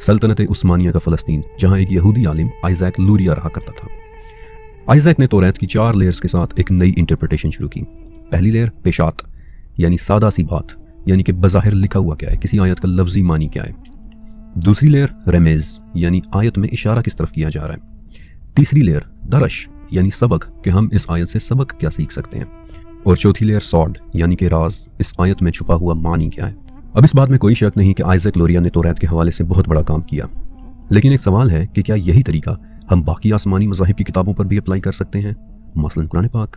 सल्तनत उस्मानिया का फ़लस्तीन, जहाँ एक यहूदी आलिम आइजैक लूरिया रहा करता था। आइजैक ने तौरात की 4 लेयर्स के साथ एक नई इंटरप्रिटेशन शुरू की। पहली लेयर पेशात, यानी सादा सी बात, यानी कि बज़ाहिर लिखा हुआ क्या है, किसी आयत का लफ्जी मानी क्या है। दूसरी लेयर रमेज़, यानी आयत में इशारा किस तरफ किया जा रहा है। तीसरी लेयर दरश, यानी सबक, कि हम इस आयत से सबक क्या सीख सकते हैं। और चौथी लेयर सॉड, यानी कि राज, इस आयत में छुपा हुआ मानी क्या है। अब इस बात में कोई शक नहीं कि आइजैक लूरिया ने तौरात के हवाले से बहुत बड़ा काम किया, लेकिन एक सवाल है कि क्या यही तरीका हम बाकी आसमानी मज़ाहिब की किताबों पर भी अप्लाई कर सकते हैं, मसलन कुरान पाक।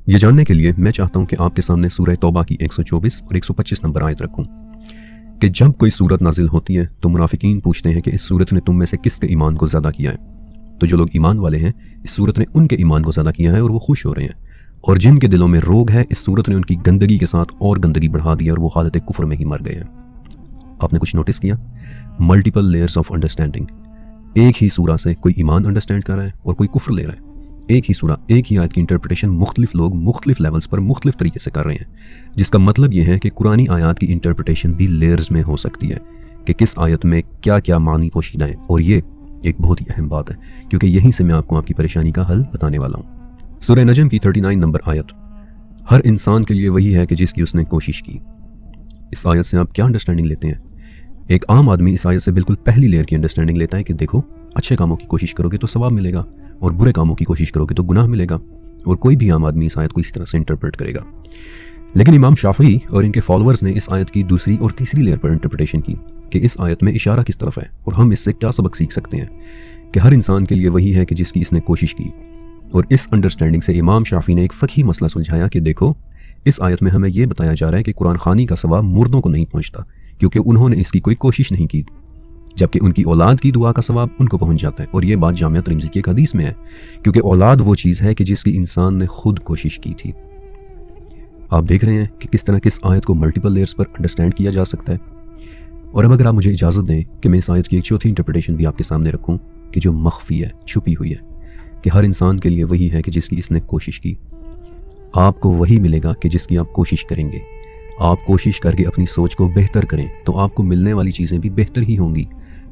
ये जानने के लिए मैं चाहता हूँ कि आपके सामने सूरह तौबा की 124 और 125 नंबर आयत रखूँ कि जब कोई सूरत नाजिल होती है तो मुनाफिकीन पूछते हैं कि इस सूरत ने तुम में से किसके ईमान को ज़्यादा किया है। तो जो लोग ईमान वाले हैं, इस सूरत ने उनके ईमान को ज़्यादा किया है और वो खुश हो रहे हैं, और जिनके दिलों में रोग है, इस सूरत ने उनकी गंदगी के साथ और गंदगी बढ़ा दी और वो हालत कुफ्र में ही मर गए हैं। आपने कुछ नोटिस किया? Multiple layers of understanding. एक ही सूरा से कोई ईमान अंडरस्टैंड कर रहा है और कोई कुफ्र ले रहा है। एक ही सूरा, एक ही आयत की इंटरप्रिटेशन मुख्तलिफ लोग मुख्तलिफ लेवल्स पर मुख्तलिफ तरीके से कर रहे हैं, जिसका मतलब यह है कि कुरानी आयत की इंटरप्रिटेशन भी लेयर्स में हो सकती है कि किस आयत में क्या क्या मानी पोशीदा है। और ये एक बहुत ही अहम बात है, क्योंकि यहीं से मैं आपको आपकी परेशानी का हल बताने वाला हूँ। सूरह नजम की 39 नंबर आयत, हर इंसान के लिए वही है कि जिसकी उसने कोशिश की। इस आयत से आप क्या अंडरस्टैंडिंग लेते हैं? एक आम आदमी इस आयत से बिल्कुल पहली लेयर की अंडरस्टैंडिंग लेता है कि देखो, अच्छे कामों की कोशिश करोगे तो सवाब मिलेगा और बुरे कामों की कोशिश करोगे तो गुनाह मिलेगा। और कोई भी आम आदमी इस आयत को इस तरह से इंटरप्रेट करेगा। लेकिन इमाम शाफी और इनके फॉलोअर्स ने इस आयत की दूसरी और तीसरी लेयर पर इंटरप्रिटेशन की कि इस आयत में इशारा किस तरफ है और हम इससे क्या सबक सीख सकते हैं कि हर इंसान के लिए वही है कि जिसकी इसने कोशिश की। और इस अंडरस्टैंडिंग से इमाम शाफी ने एक फ़क़ही मसला सुलझाया कि देखो, इस आयत में हमें यह बताया जा रहा है कि कुरान खानी का सवाब मुर्दों को नहीं पहुंचता, क्योंकि उन्होंने इसकी कोई कोशिश नहीं की, जबकि उनकी औलाद की दुआ का सवाब उनको पहुंच जाता है। और ये बात जामिया तिरमिज़ी की एक हदीस में है, क्योंकि औलाद वो चीज़ है कि जिसकी इंसान ने खुद कोशिश की थी। आप देख रहे हैं कि किस तरह किस आयत को मल्टीपल लेयर्स पर अंडरस्टैंड किया जा सकता है। और अब अगर आप मुझे इजाज़त दें कि मैं इस आयत की एक चौथी इंटरप्रिटेशन भी आपके सामने रखूँ कि जो मख्फी है, छुपी हुई है, कि हर इंसान के लिए वही है कि जिसकी इसने कोशिश की। आपको वही मिलेगा कि जिसकी आप कोशिश करेंगे। आप कोशिश करके अपनी सोच को बेहतर करें तो आपको मिलने वाली चीज़ें भी बेहतर ही होंगी।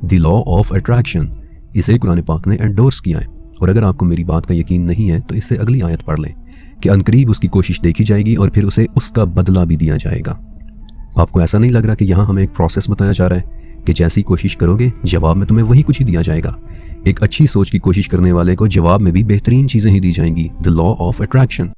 द लॉ ऑफ अट्रैक्शन, इसे कुरान पाक ने एंडोर्स किया है। और अगर आपको मेरी बात का यकीन नहीं है तो इससे अगली आयत पढ़ लें कि अनकरीब उसकी कोशिश देखी जाएगी और फिर उसे उसका बदला भी दिया जाएगा। आपको ऐसा नहीं लग रहा कि यहाँ हमें एक प्रोसेस बताया जा रहा है कि जैसी कोशिश करोगे जवाब में तुम्हें वही कुछ ही दिया जाएगा। एक अच्छी सोच की कोशिश करने वाले को जवाब में भी बेहतरीन चीज़ें ही दी जाएंगी। The law of attraction.